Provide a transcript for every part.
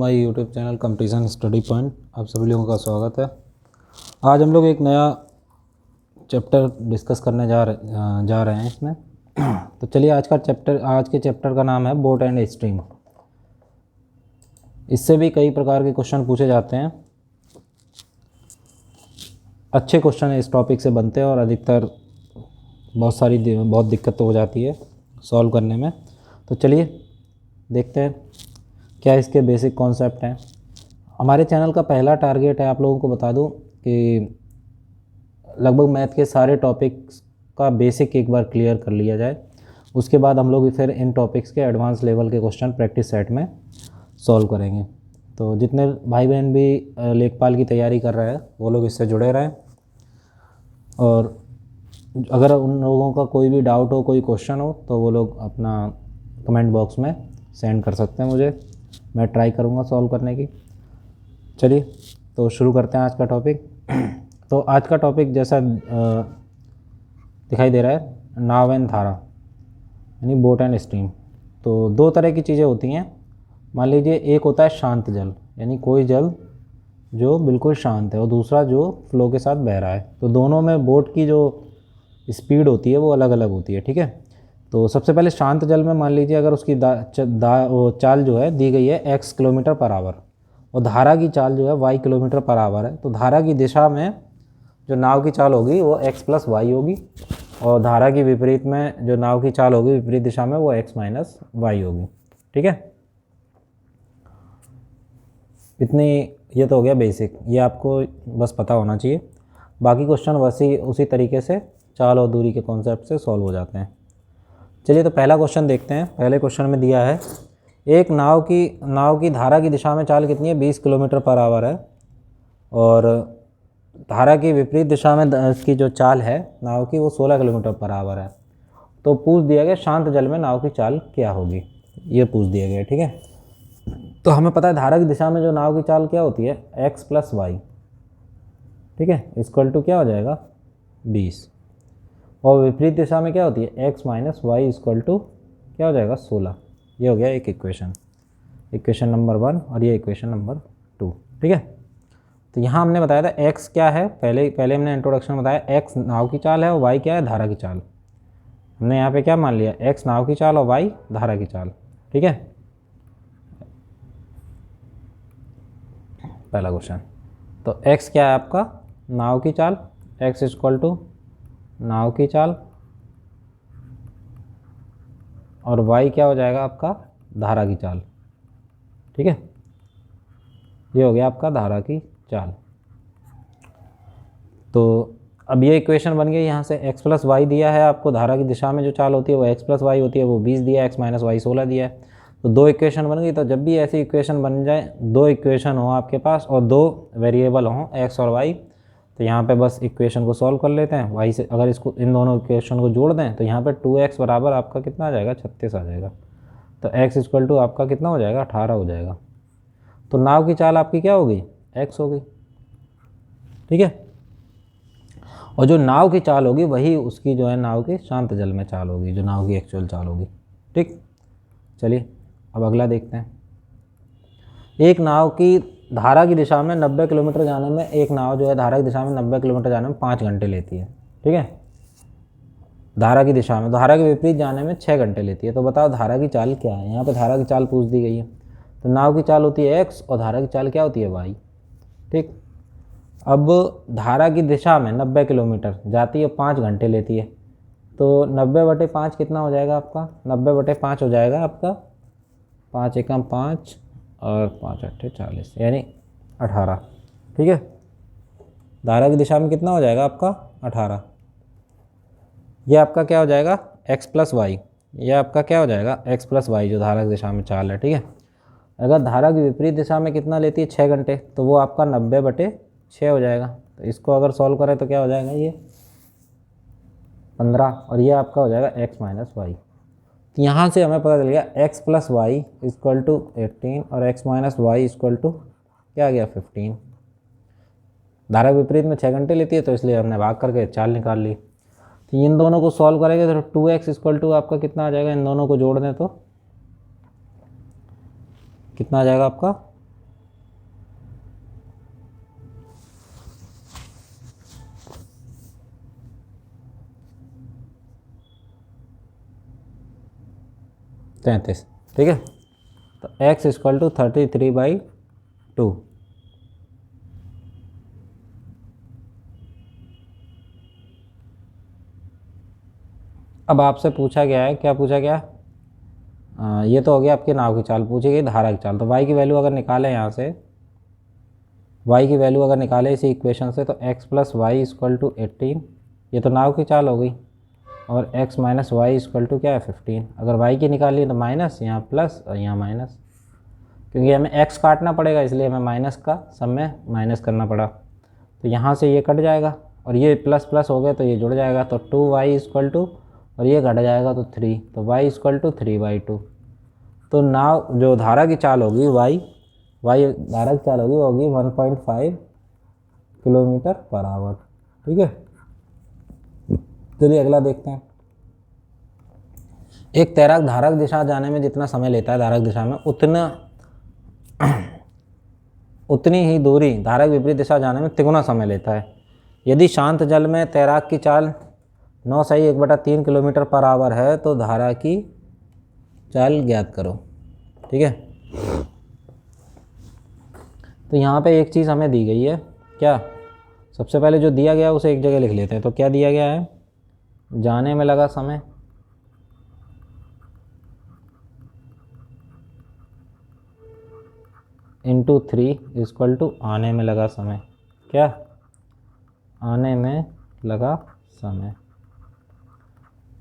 हमारे YouTube channel competition study point आप सभी लोगों का स्वागत है। आज हम लोग एक नया चैप्टर डिस्कस करने जा रहे हैं इसमें। तो चलिए आज के चैप्टर का नाम है बोट एंड स्ट्रीम। इससे भी कई प्रकार के क्वेश्चन पूछे जाते हैं। अच्छे क्वेश्चन इस टॉपिक से बनते हैं और अधिकतर बहुत दिक्कत तो हो जाती है सॉल्व करने में। तो चलिए देखते हैं क्या इसके बेसिक कॉन्सेप्ट हैं। हमारे चैनल का पहला टारगेट है, आप लोगों को बता दूं कि लगभग मैथ के सारे टॉपिक्स का बेसिक एक बार क्लियर कर लिया जाए। उसके बाद हम लोग फिर इन टॉपिक्स के एडवांस लेवल के क्वेश्चन प्रैक्टिस सेट में सॉल्व करेंगे। तो जितने भाई बहन भी लेखपाल की तैयारी कर रहे हैं वो लोग इससे जुड़े रहें, और अगर उन लोगों का कोई भी डाउट हो, कोई क्वेश्चन हो, तो वो लोग अपना कमेंट बॉक्स में सेंड कर सकते हैं मुझे। मैं ट्राई करूँगा सॉल्व करने की। चलिए तो शुरू करते हैं आज का टॉपिक। तो आज का टॉपिक जैसा दिखाई दे रहा है, नाव एंड धारा यानी बोट एंड स्ट्रीम। तो दो तरह की चीज़ें होती हैं। मान लीजिए एक होता है शांत जल, यानी कोई जल जो बिल्कुल शांत है, और दूसरा जो फ्लो के साथ बह रहा है। तो दोनों में बोट की जो स्पीड होती है वो अलग अलग होती है, ठीक है। तो सबसे पहले शांत जल में मान लीजिए अगर उसकी वो चाल जो है दी गई है x किलोमीटर पर आवर, और धारा की चाल जो है y किलोमीटर पर आवर है। तो धारा की दिशा में जो नाव की चाल होगी वो x + y होगी, और धारा की विपरीत में जो नाव की चाल होगी विपरीत दिशा में वो x - y होगी, ठीक है। इतनी ये तो हो गया बेसिक, ये आपको बस पता होना चाहिए। बाकी क्वेश्चन उसी तरीके से चाल और दूरी के कॉन्सेप्ट से सॉल्व हो जाते हैं। चलिए तो पहला क्वेश्चन देखते हैं। पहले क्वेश्चन में दिया है एक नाव की धारा की दिशा में चाल कितनी है, 20 किलोमीटर पर आवर है, और धारा की विपरीत दिशा में इसकी जो चाल है नाव की वो 16 किलोमीटर पर आवर है। तो पूछ दिया गया शांत जल में नाव की चाल क्या होगी, ये पूछ दिया गया, ठीक है। तो हमें पता है धारा की दिशा में जो नाव की चाल क्या होती है, x + y, ठीक है, इक्वल टू क्या हो जाएगा 20, और विपरीत दिशा में क्या होती है x - y इक्वल टू क्या हो जाएगा 16। ये हो गया एक इक्वेशन नंबर 1, और ये इक्वेशन नंबर 2, ठीक है। तो यहाँ हमने बताया था x क्या है, पहले हमने इंट्रोडक्शन में बताया x नाव की चाल है और y क्या है, धारा की चाल। हमने यहाँ पे क्या मान लिया, x नाव की चाल और y धारा की चाल, ठीक है। पहला क्वेश्चन, तो x क्या है आपका, नाव की चाल, x इक्वल टू नाव की चाल, और y क्या हो जाएगा आपका, धारा की चाल, ठीक है। ये हो गया आपका धारा की चाल। तो अब ये इक्वेशन बन गई। यहाँ से x + y दिया है आपको, धारा की दिशा में जो चाल होती है वो x + y होती है, वो 20 दिया है, x - y 16 दिया है। तो दो इक्वेशन बन गई। तो जब भी ऐसी इक्वेशन बन जाए, दो इक्वेशन हो आपके पास और दो वेरिएबल हों x और y, तो यहाँ पे बस इक्वेशन को सॉल्व कर लेते हैं। y से अगर इसको इन दोनों इक्वेशन को जोड़ दें तो यहाँ पे 2x बराबर आपका कितना आ जाएगा, 36 आ जाएगा। तो x इक्वल टू आपका कितना हो जाएगा, 18 हो जाएगा। तो नाव की चाल आपकी क्या हो गई, x हो गई, ठीक है। और जो नाव की चाल होगी वही उसकी जो है नाव की शांत जल में चाल होगी, जो नाव की एक्चुअल चाल होगी, ठीक। चलिए अब अगला देखते हैं। एक नाव की धारा की दिशा में 90 किलोमीटर जाने में, एक नाव जो है धारा की दिशा में 90 किलोमीटर जाने में 5 घंटे लेती है, ठीक है। धारा की दिशा में, धारा के विपरीत जाने में 6 घंटे लेती है। तो बताओ धारा की चाल क्या है। यहाँ पे धारा की चाल पूछ दी गई है। तो नाव की चाल होती है x और धारा की चाल क्या होती है y, ठीक। अब धारा की दिशा में 90 किलोमीटर जाती है, 5 घंटे लेती है। तो 90/5 कितना हो जाएगा आपका, 90/5 हो जाएगा आपका 5 एकम 5 और 5 अट्ठे 40, यानी 18, ठीक है। धारा की दिशा में कितना हो जाएगा आपका 18। ये आपका क्या हो जाएगा x + y, ये आपका क्या हो जाएगा x + y जो धारा की दिशा में चाल है, ठीक है। अगर धारा की विपरीत दिशा में कितना लेती है 6 घंटे, तो वो आपका 90/6 हो जाएगा। तो इसको अगर सॉल्व करें तो क्या हो जाएगा, ये 15, और ये आपका हो जाएगा x - y। तो यहाँ से हमें पता चल गया x + y इक्वल टू 18 और x - y इक्वल टू क्या आ गया 15। धारा विपरीत में 6 घंटे लेती है तो इसलिए हमने भाग करके चाल निकाल ली। तो इन दोनों को सॉल्व करेंगे तो 2x इक्वल टू आपका कितना आ जाएगा, इन दोनों को जोड़ दें तो कितना आ जाएगा आपका 33, ठीक है। तो x इक्वल टू 33/2। अब आपसे पूछा गया है, क्या पूछा गया, ये तो हो गया आपकी नाव की चाल, पूछी गई धारा की चाल। तो y की वैल्यू अगर निकालें यहाँ से, y की वैल्यू अगर निकालें इसी इक्वेशन से, तो x plus Y equal to 18, ये तो नाव की चाल हो गई, और x minus Y equal to क्या है 15। अगर y की निकाली तो माइनस, यहाँ प्लस और यहाँ माइनस, क्योंकि हमें x काटना पड़ेगा इसलिए हमें माइनस का सब में माइनस करना पड़ा। तो यहाँ से ये कट जाएगा और ये प्लस प्लस हो गया तो ये जुड़ जाएगा, तो 2y इक्वल टू, और ये घट जाएगा तो 3, तो y इक्वल टू 3/2। तो नाव जो धारा की चाल होगी y धारा की चाल होगी वो होगी 1.5 किलोमीटर पर आवर, ठीक है। चलिए अगला देखते हैं। एक तैराक धारक दिशा जाने में जितना समय लेता है धारक दिशा में, उतनी ही दूरी धारक विपरीत दिशा जाने में तिगुना समय लेता है। यदि शांत जल में तैराक की चाल 9/1/3 किलोमीटर पर आवर है तो धारा की चाल ज्ञात करो, ठीक है। तो यहाँ पे एक चीज़ हमें दी गई है, क्या, सबसे पहले जो दिया गया है उसे एक जगह लिख लेते हैं। तो क्या दिया गया है, जाने में लगा समय इंटू 3 इक्वल टू आने में लगा समय, क्या, आने में लगा समय,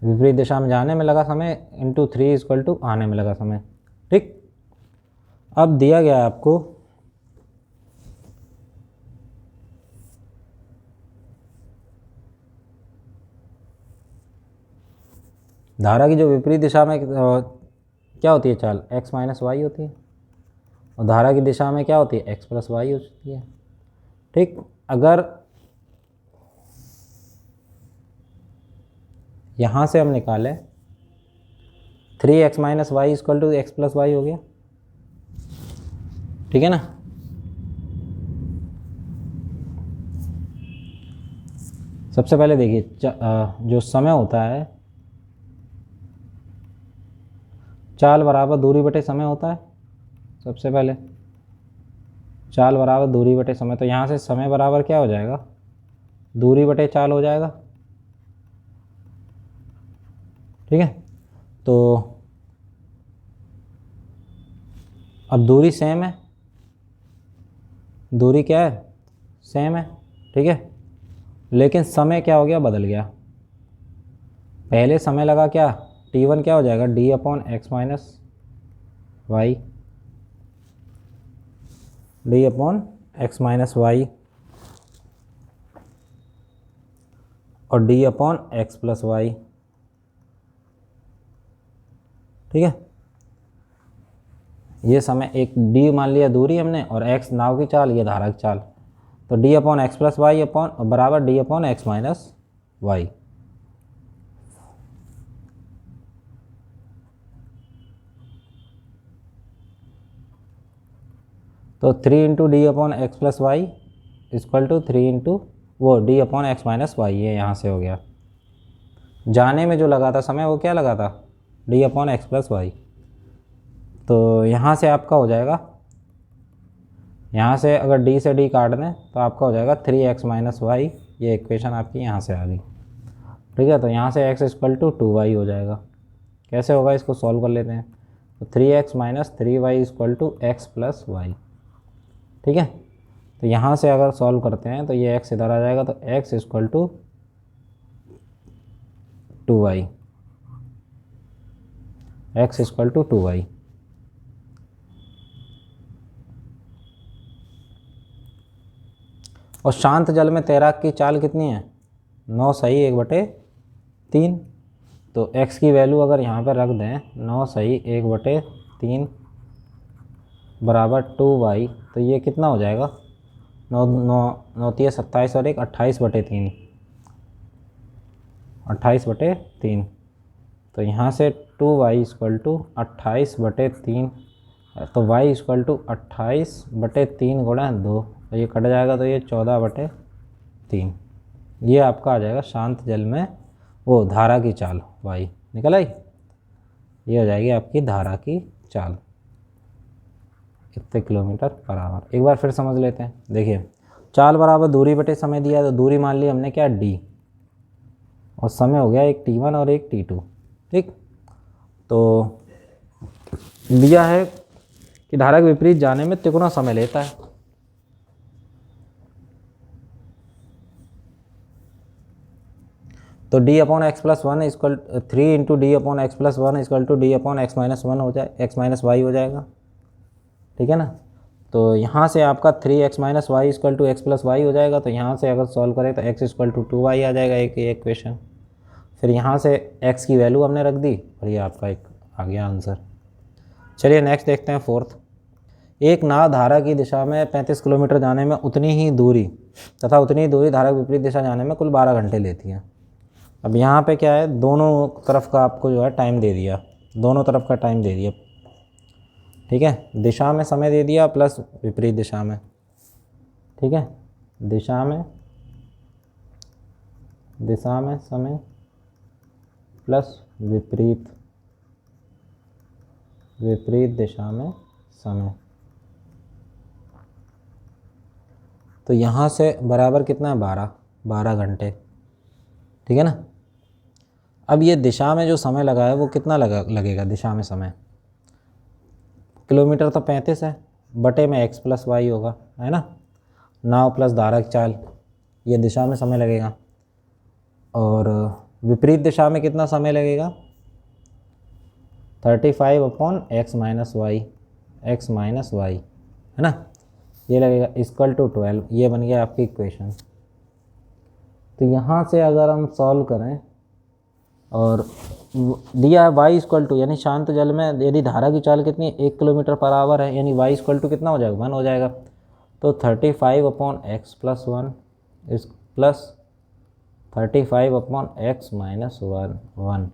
विपरीत दिशा में जाने में लगा समय इंटू 3 इक्वल टू आने में लगा समय, ठीक। अब दिया गया है आपको धारा की जो विपरीत दिशा में क्या होती है चाल, x माइनस वाई होती है, और धारा की दिशा में क्या होती है x प्लस वाई होती है, ठीक। अगर यहाँ से हम निकालें 3x minus Y equal to X plus Y हो गया, ठीक है ना। सबसे पहले देखिए जो समय होता है, चाल बराबर दूरी बटे समय होता है। सबसे पहले चाल बराबर दूरी बटे समय, तो यहाँ से समय बराबर क्या हो जाएगा, दूरी बटे चाल हो जाएगा, ठीक है। तो अब दूरी सेम है, दूरी क्या है, सेम है, ठीक है, लेकिन समय क्या हो गया, बदल गया। पहले समय लगा क्या, t1 क्या हो जाएगा d/x minus Y, d/x minus Y, और d/x प्लस वाई, ठीक है। ये समय एक d मान लिया दूरी हमने, और x नाव की चाल, ये धारा की चाल, तो d/x प्लस वाई बराबर d/x माइनस वाई। तो 3 into d/x plus Y equal to 3 into वो d/x माइनस वाई, ये यहाँ से हो गया। जाने में जो लगा था समय वो क्या लगा था, d/x प्लस वाई। तो यहाँ से आपका हो जाएगा, यहाँ से अगर d से d काट दें तो आपका हो जाएगा 3x माइनस वाई, ये इक्वेशन आपकी यहाँ से आ गई, ठीक है। तो यहाँ से x इक्वल टू 2y हो जाएगा। कैसे होगा, इसको सॉल्व कर लेते हैं। तो 3x minus 3y equal to x plus Y, ठीक है। तो यहाँ से अगर सॉल्व करते हैं तो ये x इधर आ जाएगा, तो x equal to 2y, x equal to 2y। और शांत जल में तैराक की चाल कितनी है, 9/1/3। तो x की वैल्यू अगर यहाँ पर रख दें 9/1/3 बराबर 2y, तो ये कितना हो जाएगा, 9 27 और 1 28/3, 28/3। तो यहाँ से 2y इक्वल टू 28/3, तो y इक्वल टू 28/3 गुणा 2, तो ये कट जाएगा, तो ये 14/3। ये आपका आ जाएगा शांत जल में वो धारा की चाल y, निकल आई। ये हो जाएगी आपकी धारा की चाल, कितने किलोमीटर पर आवर। एक बार फिर समझ लेते हैं। देखिए चाल बराबर दूरी बटे समय दिया है, तो दूरी मान ली हमने क्या d, और समय हो गया एक t1 और एक t2। ठीक, तो दिया है कि धारा के विपरीत जाने में तिगुना समय लेता है। तो d upon X plus one equal 3 into D upon X plus one equal to D upon X minus one हो जाए, एक्स माइनस वाई हो जाएगा। ठीक है ना, तो यहाँ से आपका 3x minus Y equal to X plus Y हो जाएगा। तो यहाँ से अगर सॉल्व करें तो x इक्वल टू 2y आ जाएगा, एक इक्वेशन। फिर यहाँ से x की वैल्यू हमने रख दी और ये आपका एक आ गया आंसर। चलिए नेक्स्ट देखते हैं फोर्थ। एक नाव धारा की दिशा में 35 किलोमीटर जाने में उतनी ही दूरी तथा उतनी ही दूरी धारा की विपरीत दिशा जाने में कुल 12 घंटे लेती है। अब यहाँ पे क्या है, दोनों तरफ का आपको जो है टाइम दे दिया, दोनों तरफ का टाइम दे दिया। ठीक है, दिशा में समय दे दिया प्लस विपरीत दिशा में। ठीक है, दिशा में समय प्लस विपरीत दिशा में समय। तो यहाँ से बराबर कितना है, 12 घंटे। ठीक है ना। अब ये दिशा में जो समय लगा है वो कितना लगेगा दिशा में समय, किलोमीटर तो 35 है, बटे में x प्लस वाई होगा, है ना, नाव प्लस धारा की चाल, ये दिशा में समय लगेगा। और विपरीत दिशा में कितना समय लगेगा, 35 अपॉन एक्स माइनस वाई, है ना, ये लगेगा इक्वल टू 12। ये बन गया आपकी इक्वेशन। तो यहाँ से अगर हम सॉल्व करें और दिया है y इक्वल टू, यानी शांत जल में यदि धारा की चाल कितनी है, 1 किलोमीटर पर आवर है, यानी y इक्वल टू कितना हो जाएगा, 1 हो जाएगा। तो 35 अपॉन एक्स प्लस वन इस plus 35 upon X minus one,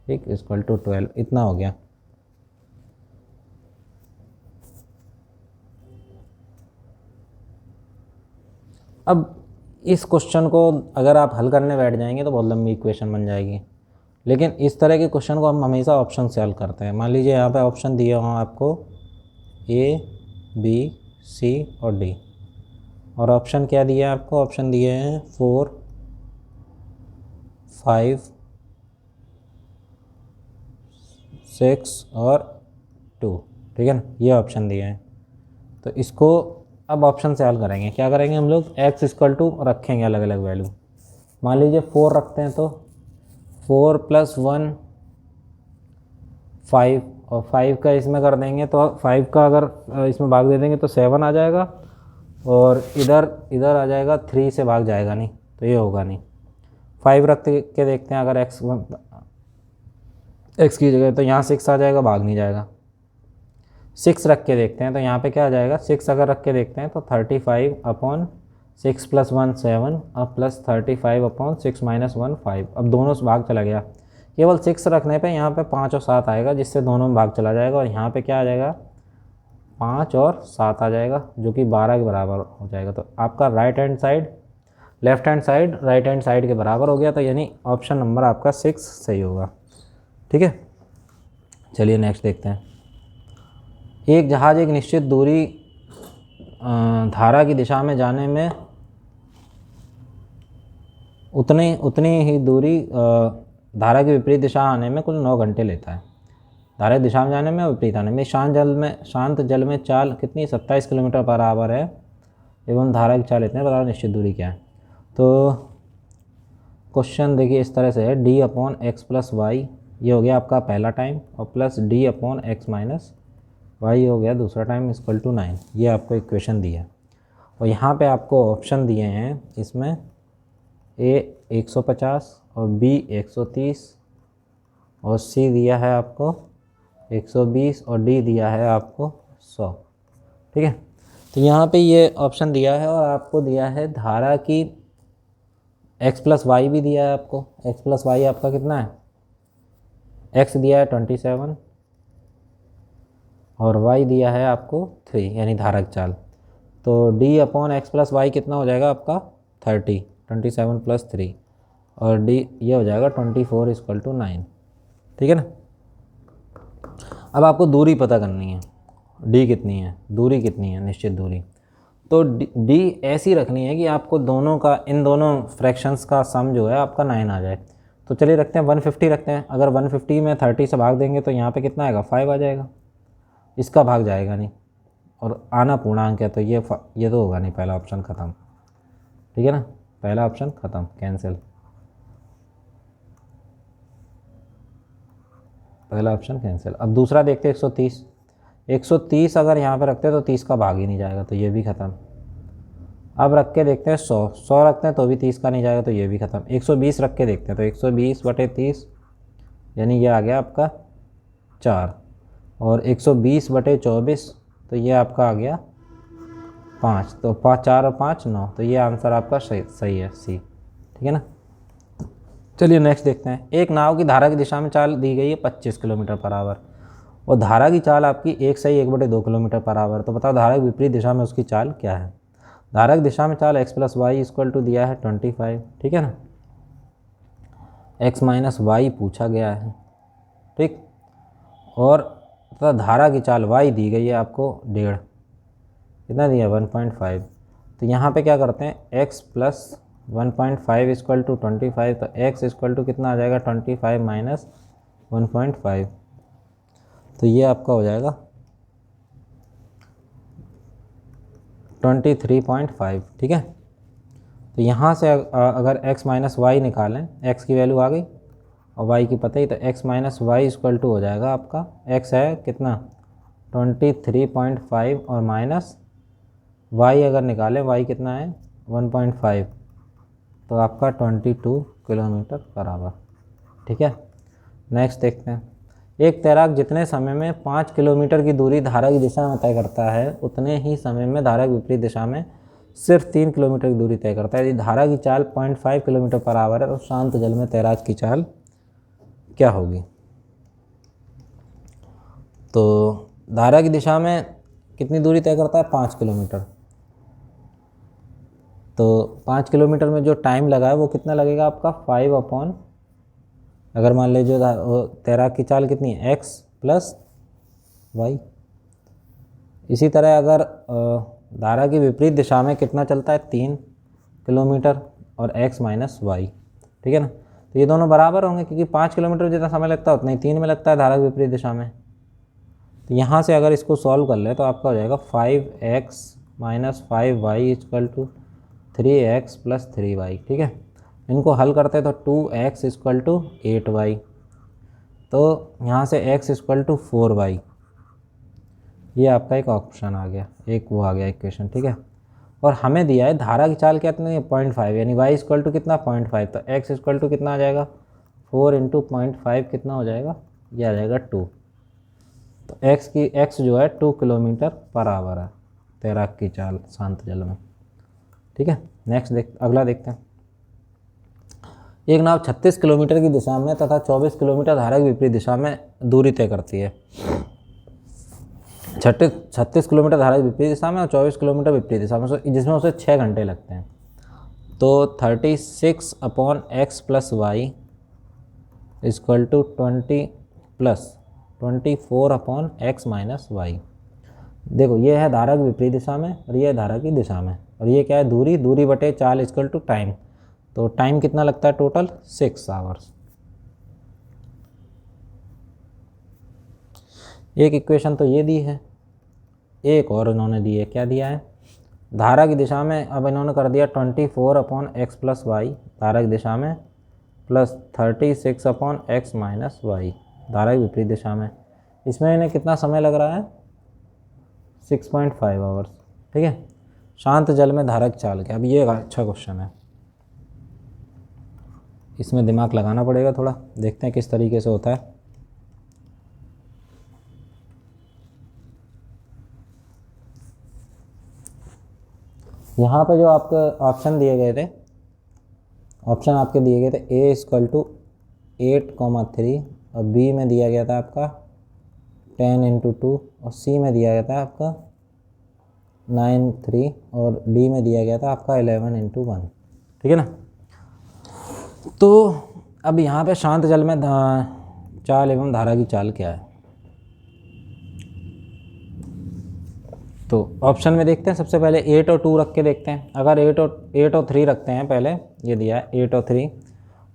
ठीक, इक्वल टू 12, इतना हो गया। अब इस क्वेश्चन को अगर आप हल करने बैठ जाएंगे तो बहुत लंबी इक्वेशन बन जाएगी, लेकिन इस तरह के क्वेश्चन को हम हमेशा ऑप्शन से हल करते हैं। मान लीजिए यहाँ पे ऑप्शन दिए हों आपको A, B, C और D, और ऑप्शन क्या दिया है आपको, ऑप्शन दिए हैं 4, 5, 6 और 2। ठीक है ना, ये ऑप्शन दिए हैं। तो इसको अब ऑप्शन से हल करेंगे। क्या करेंगे हम लोग, x इक्वल टू रखेंगे अलग अलग वैल्यू। मान लीजिए 4 रखते हैं तो 4 प्लस 1 5, और 5 का इसमें कर देंगे तो 5 का अगर इसमें भाग दे देंगे तो 7 आ जाएगा, और इधर आ जाएगा 3 से भाग जाएगा नहीं, तो ये होगा नहीं। 5 रख के देखते हैं, अगर x की जगह तो यहाँ 6 आ जाएगा, भाग नहीं जाएगा। 6 रख के देखते हैं तो यहाँ पे क्या आ जाएगा, 6 अगर रख के देखते हैं तो 35 अपॉन 6 प्लस 1 7, अब प्लस 35 अपॉन 6 माइनस 1 5। अब दोनों से भाग चला गया, केवल 6 रखने पे यहाँ पे 5 और 7 आएगा, जिससे दोनों में भाग चला जाएगा, और यहाँ पे क्या आ जाएगा, 5 और 7 आ जाएगा, जो कि 12 के बराबर हो जाएगा। तो आपका left hand side right hand side के बराबर हो गया। तो यानी ऑप्शन नंबर आपका 6 सही होगा। ठीक है, चलिए नेक्स्ट देखते हैं। एक जहाज़ एक निश्चित दूरी धारा की दिशा में जाने में उतनी ही दूरी धारा की विपरीत दिशा आने में कुल 9 घंटे लेता है। धारा की दिशा में जाने में विपरीत आने में। शांत जल में चाल कितनी, 27 किलोमीटर पर आवर है, एवं धारा की चाल इतने बताओ निश्चित दूरी क्या है। तो क्वेश्चन देखिए इस तरह से है, D upon X plus Y, ये हो गया आपका पहला टाइम, और plus D upon X minus Y हो गया दूसरा टाइम, इक्वल टू 9। ये आपको इक्वेशन दी है, और यहाँ पे आपको ऑप्शन दिए हैं इसमें A 150 और B 130 और C दिया है आपको 120 और D दिया है आपको 100। ठीक है, तो यहाँ पे ये ऑप्शन दिया है, और आपको दिया है धारा की x प्लस वाई भी दिया है आपको। x प्लस वाई आपका कितना है, x दिया है 27 और y दिया है आपको 3, यानी धारा की चाल। तो d upon X plus Y कितना हो जाएगा आपका 30, 27 प्लस 3, और d ये हो जाएगा 24 इक्वल टू 9। ठीक है ना। अब आपको दूरी पता करनी है, डी कितनी है, दूरी कितनी है, निश्चित दूरी। तो डी ऐसी रखनी है कि आपको दोनों का, इन दोनों फ्रैक्शंस का सम जो है आपका 9 आ जाए। तो चलिए रखते हैं 150 रखते हैं। अगर 150 में 30 से भाग देंगे तो यहाँ पे कितना आएगा, 5 आ जाएगा। इसका भाग जाएगा नहीं, और आना पूर्णांक है तो ये तो होगा नहीं, पहला ऑप्शन ख़त्म। ठीक है ना, पहला ऑप्शन ख़त्म, कैंसिल, पहला ऑप्शन कैंसिल। अब दूसरा देखते हैं 130। 130 अगर यहाँ पे रखते हैं तो 30 का भाग ही नहीं जाएगा, तो ये भी ख़त्म। अब रख के देखते हैं 100 रखते हैं तो भी 30 का नहीं जाएगा, तो ये भी ख़त्म। 120 रख के देखते हैं तो 120/30 यानी ये आ गया आपका 4, और 120/24 तो ये आपका आ गया 5। तो 4 और 5 9, तो ये आंसर आपका सही है, सी। ठीक है ना। चलिए नेक्स्ट देखते हैं। एक नाव की धारा की दिशा में चाल दी गई है 25 किलोमीटर पर आवर, और धारा की चाल आपकी 1/2 किलोमीटर पर आवर। तो बताओ धारा की विपरीत दिशा में उसकी चाल क्या है। धारा की दिशा में चाल x + y = दिया है 25, ठीक है ना, x - y पूछा गया है, ठीक। और तथा धारा की चाल y दी गई है आपको 1.5, कितना दिया 1.5। तो यहाँ पे क्या करते हैं, x + 1.5 = 25, तो x = कितना आ जाएगा 25 - 1.5, तो ये आपका हो जाएगा 23.5। ठीक है। तो यहाँ से अगर x - y निकालें, x की वैल्यू आ गई और y की पता ही, तो x - y = हो जाएगा आपका, x है कितना 23.5 और माइनस y अगर निकालें, y कितना है 1.5, तो आपका 22 किलोमीटर पर आवर। ठीक है। नेक्स्ट देखते हैं। एक तैराक जितने समय में 5 किलोमीटर की दूरी धारा की दिशा में तय करता है, उतने ही समय में धारा की विपरीत दिशा में सिर्फ 3 किलोमीटर की दूरी तय करता है। यदि धारा की चाल 0.5 किलोमीटर पर आवर है तो शांत जल में तैराक की चाल क्या होगी। तो धारा की दिशा में कितनी दूरी तय करता है, 5 किलोमीटर। तो 5 किलोमीटर में जो टाइम लगा है वो कितना लगेगा आपका 5/, अगर मान लीजिए तैराक की चाल कितनी है x + y। इसी तरह अगर धारा की विपरीत दिशा में कितना चलता है 3 किलोमीटर और x - y। ठीक है ना। तो ये दोनों बराबर होंगे, क्योंकि 5 किलोमीटर जितना समय लगता है उतना ही 3 में लगता है धारा की विपरीत दिशा में। तो यहाँ से अगर इसको सॉल्व कर ले तो आपका हो जाएगा 5x - 5y = 3x + 3y। ठीक है। इनको हल करते हैं तो 2x = 8y, तो यहाँ से x = 4y। ये आपका एक ऑप्शन आ गया, एक वो आ गया इक्वेशन। ठीक है। और हमें दिया है धारा की चाल कितनी है 0.5, यानी y = कितना 0.5, तो x = कितना आ जाएगा 4 × 0.5 कितना हो जाएगा, ये आ जाएगा 2। तो x जो है 2 किलोमीटर पर आवर है तैराक की चाल शांत जल में। ठीक है। नेक्स्ट अगला देखते हैं। एक नाव 36 किलोमीटर की दिशा में तथा 24 किलोमीटर धारा की विपरीत दिशा में दूरी तय करती है। 36 किलोमीटर धारा की विपरीत दिशा में और 24 किलोमीटर विपरीत दिशा में, जिसमें उसे 6 घंटे लगते हैं। तो 36/x + y = 20 + 24/x - y। देखो ये है धारा की विपरीत दिशा में और ये है धारा की दिशा में, और ये क्या है दूरी बटे चाल = टाइम। तो टाइम कितना लगता है टोटल 6 आवर्स। एक इक्वेशन तो ये दी है, एक और इन्होंने दी है, क्या दिया है, धारा की दिशा में अब इन्होंने कर दिया 24/x + y धारा की दिशा में, प्लस 36/x - y धारा की विपरीत दिशा में। इसमें इन्हें कितना समय लग रहा है 6.5 आवर्स। ठीक है। शांत जल में धारा की चाल क्या, अब ये अच्छा क्वेश्चन है, इसमें दिमाग लगाना पड़ेगा थोड़ा, देखते हैं किस तरीके से होता है। यहाँ पे जो आपके ऑप्शन दिए गए थे, ऑप्शन आपके दिए गए थे a = 8,3 और b में दिया गया था आपका 10 × 2 और c में दिया गया था आपका 9, 3 और d में दिया गया था आपका 11 × 1। ठीक है ना। तो अब यहाँ पे शांत जल में चाल एवं धारा की चाल क्या है। तो ऑप्शन में देखते हैं, सबसे पहले 8 और 2 रख के देखते हैं। अगर 8 और 3 रखते हैं, पहले ये दिया है 8 और 3,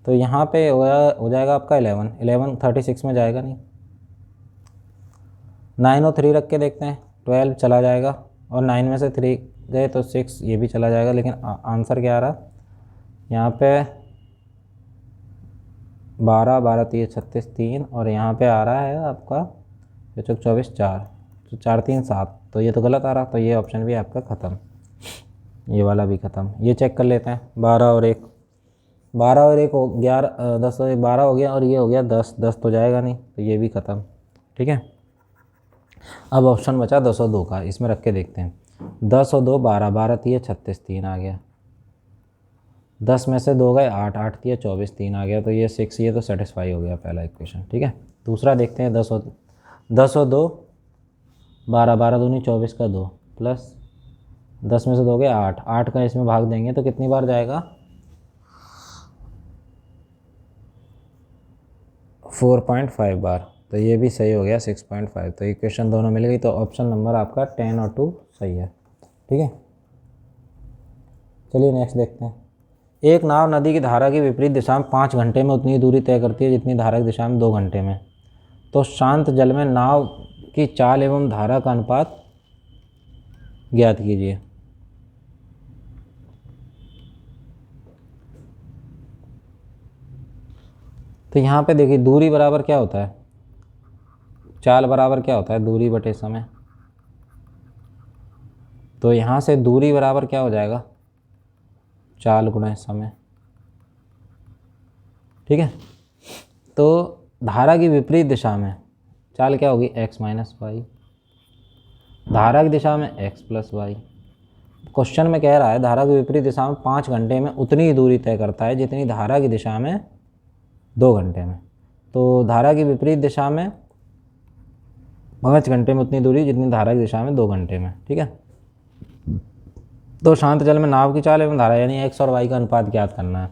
तो यहाँ पे हो जाएगा आपका 11 36 में जाएगा नहीं। 9 और 3 रख के देखते हैं, 12 चला जाएगा, और 9 में से 3 गए तो 6, ये भी चला जाएगा। लेकिन आंसर क्या आ रहा यहाँ पे, 12 12 3 36 3, और यहाँ पे आ रहा है आपका 24 4, तो 4 3 7, तो ये तो गलत आ रहा, तो ये ऑप्शन भी आपका ख़त्म, ये वाला भी ख़त्म। ये चेक कर लेते हैं, 12 और 1, 12 और 1 हो 11 10 और 12 हो गया, और ये हो गया 10 10 तो जाएगा नहीं, तो ये भी ख़त्म। ठीक है, अब ऑप्शन बचा 10 और 2 का, इसमें रख के देखते हैं। 10 और 2 12, 12 3 36 3 आ गया। 10 में से 2 गए 8, 8 3 24 3 आ गया, तो ये 6, ये तो सेटिस्फाई हो गया पहला इक्वेशन। ठीक है, दूसरा देखते हैं। 10 और 2 12, 12 दूनी 24 का 2, प्लस 10 में से 2 गए 8, 8 का इसमें भाग देंगे तो कितनी बार जाएगा, 4.5 बार, तो ये भी सही हो गया 6.5। तो इक्वेशन दोनों मिल गई, तो ऑप्शन नंबर आपका 10 और 2 सही है। ठीक है, चलिए नेक्स्ट देखते हैं। एक नाव नदी की धारा की विपरीत दिशा में 5 घंटे में उतनी दूरी तय करती है जितनी धारा की दिशा में 2 घंटे में। तो शांत जल में नाव की चाल एवं धारा का अनुपात ज्ञात कीजिए। तो यहाँ पे देखिए, दूरी बराबर क्या होता है, चाल बराबर क्या होता है, दूरी बटे समय। तो यहाँ से दूरी बराबर क्या हो जाएगा, चाल गुणा समय। ठीक है, तो धारा की विपरीत दिशा में चाल क्या होगी, x माइनस वाई, धारा की दिशा में x प्लस वाई। क्वेश्चन में कह रहा है धारा की विपरीत दिशा में 5 घंटे में उतनी ही दूरी तय करता है जितनी धारा की दिशा में 2 घंटे में। तो धारा की विपरीत दिशा में 5 घंटे में उतनी दूरी जितनी धारा की दिशा में 2 घंटे में। ठीक है, तो शांत जल में नाव की चाल एवं धारा यानी x और y का अनुपात ज्ञात करना है।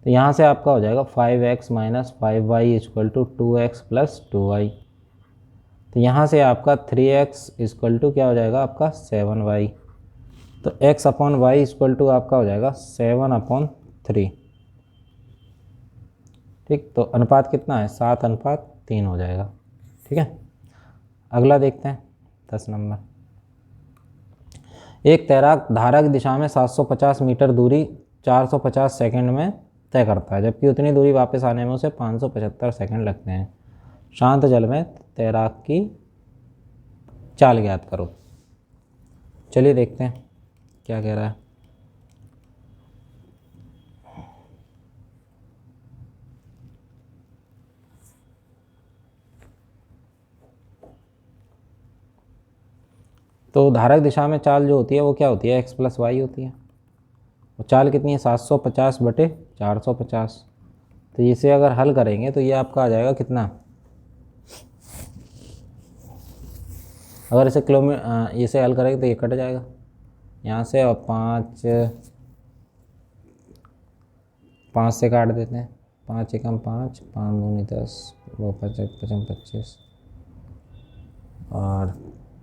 तो यहाँ से आपका हो जाएगा 5x minus 5y equal to 2x plus 2y। तो यहाँ से आपका 3x इक्वल टू क्या हो जाएगा, आपका 7y। तो x upon Y equal to आपका हो जाएगा 7/3। ठीक, तो अनुपात कितना है, 7:3 हो जाएगा। ठीक है, अगला देखते हैं 10 नंबर। एक तैराक धारा की दिशा में 750 मीटर दूरी 450 सेकंड में तय करता है, जबकि उतनी दूरी वापस आने में उसे 575 सेकंड लगते हैं। शांत जल में तैराक की चाल ज्ञात करो। चलिए देखते हैं क्या कह रहा है। तो धारा की दिशा में चाल जो होती है वो क्या होती है, x प्लस वाई होती है। और चाल कितनी है, 750 बटे 450। तो इसे अगर हल करेंगे तो ये आपका आ जाएगा कितना, अगर इसे किलोमीटर इसे हल करेंगे तो ये कट जाएगा यहाँ से, और 5 से काट देते हैं। 5 एकम 5, 5 दूनी 10, 2 5 25, और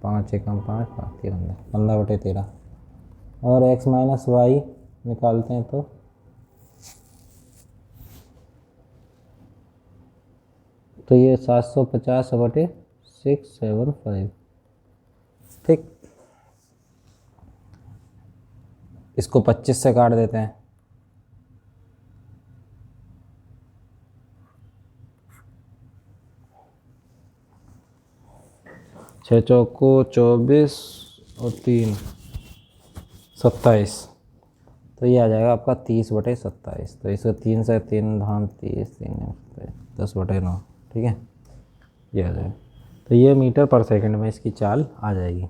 5 एकम 5, 5 13, 15 बटे 13। और x माइनस वाई निकालते हैं तो ये 750 बटे 675। ठीक, इसको 25 से काट देते हैं। छः चौको 24 और 3 27, तो ये आ जाएगा आपका 30 बटे 27। तो इसको 3 से 3 धाम 30, 3 10 बटे 9। ठीक है, ये आ जाएगा। तो ये मीटर पर सेकंड में इसकी चाल आ जाएगी।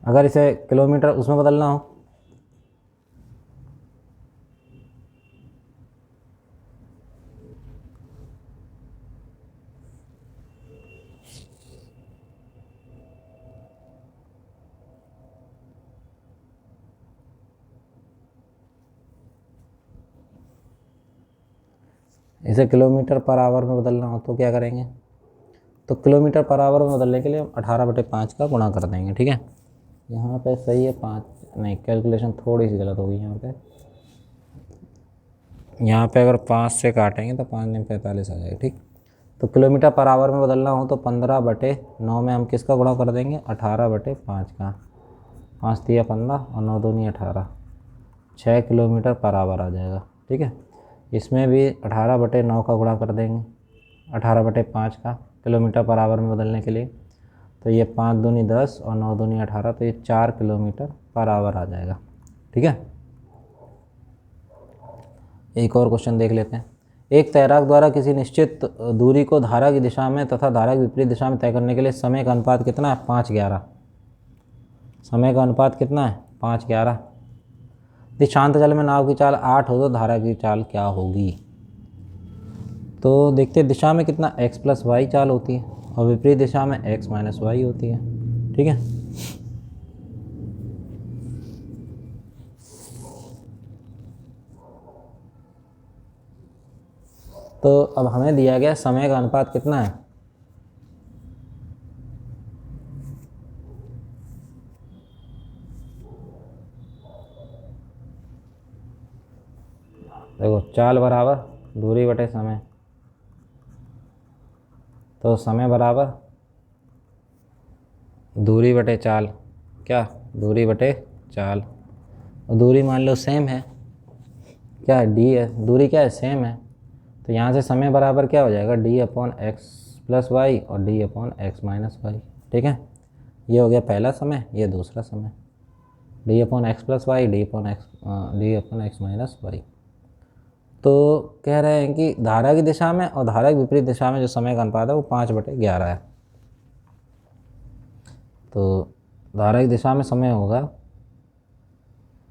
अगर इसे किलोमीटर उसमें बदलना हो इसे किलोमीटर पर आवर में बदलना हो तो क्या करेंगे, तो किलोमीटर पर आवर में बदलने के लिए हम 18/5 का गुणा कर देंगे। ठीक है, यहाँ पे सही है 5, नहीं कैलकुलेशन थोड़ी सी गलत होगी यहाँ पे अगर 5 से काटेंगे तो 5 में 45 आ जाएगा। ठीक, तो किलोमीटर पर आवर में बदलना हो तो 15/9 में हम किसका गुणा कर देंगे, 18/5 का। 5 तिया 15 और 9 दूनी 18, 6 किलोमीटर पर आवर आ जाएगा। ठीक है, इसमें भी 18/9 का गुणा कर देंगे 18/5 का किलोमीटर पर आवर में बदलने के लिए। तो ये 5 दूनी 10 और 9 दूनी 18, तो ये 4 किलोमीटर पर आवर आ जाएगा। ठीक है, एक और क्वेश्चन देख लेते हैं। एक तैराक द्वारा किसी निश्चित दूरी को धारा की दिशा में तथा धारा की विपरीत दिशा में तय करने के लिए समय का अनुपात कितना है, 5:11। समय का अनुपात कितना है, 5:11। यदि शांत जल में नाव की चाल 8 हो तो धारा की चाल क्या होगी। तो देखते हैं, दिशा में कितना x + y चाल होती है और विपरीत दिशा में x - y होती है। ठीक है, तो अब हमें दिया गया समय का अनुपात कितना है, देखो चाल बराबर दूरी बटे समय, तो समय बराबर दूरी बटे चाल, क्या दूरी बटे चाल, और दूरी मान लो सेम है, क्या है d है, दूरी क्या है सेम है। तो यहाँ से समय बराबर क्या हो जाएगा, d/x + y और d/x - y। ठीक है, ये हो गया पहला समय, ये दूसरा समय, d/x + y d/x - y। तो कह रहे हैं कि धारा की दिशा में और धारा की विपरीत दिशा में जो समय का अनुपात है वो 5/11 है। तो धारा की दिशा में समय होगा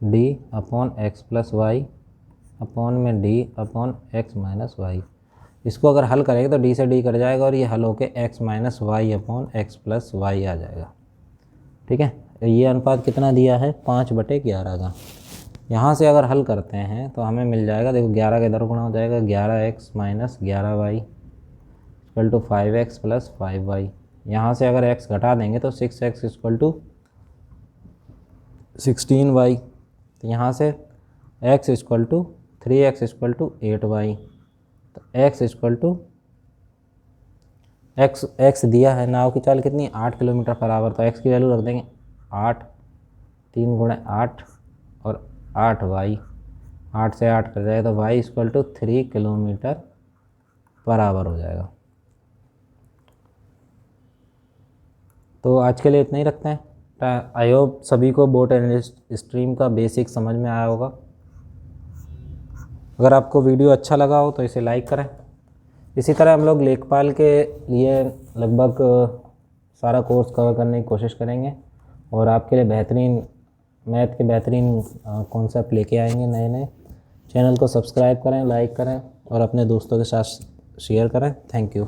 d/x + y में d/x - y। इसको अगर हल करेंगे तो d से d कट जाएगा और ये हल होके x - y/x + y आ जाएगा। ठीक है, ये अनुपात कितना दिया है, 5/11 का। यहाँ से अगर हल करते हैं तो हमें मिल जाएगा, देखो 11 के इधर गुणा हो जाएगा, 11x - 11y = 5x + 5y। यहाँ से अगर x घटा देंगे तो 6x = 16y। तो यहाँ से x = 3x = 8y। तो x दिया है, नाव की चाल कितनी, 8 किलोमीटर पर आवर, तो x की वैल्यू रख देंगे 8, 3 × 8 और 8y, 8 से 8 कर जाएगा तो y = 3 किलोमीटर पर आवर हो जाएगा। तो आज के लिए इतना ही रखते हैं। आई होप सभी को बोट एंड स्ट्रीम का बेसिक समझ में आया होगा। अगर आपको वीडियो अच्छा लगा हो तो इसे लाइक करें। इसी तरह हम लोग लेखपाल के लिए लगभग सारा कोर्स कवर करने की कोशिश करेंगे और आपके लिए बेहतरीन मैथ के बेहतरीन कॉन्सेप्ट लेके आएंगे नए नए। चैनल को सब्सक्राइब करें, लाइक करें और अपने दोस्तों के साथ शेयर करें। Thank you.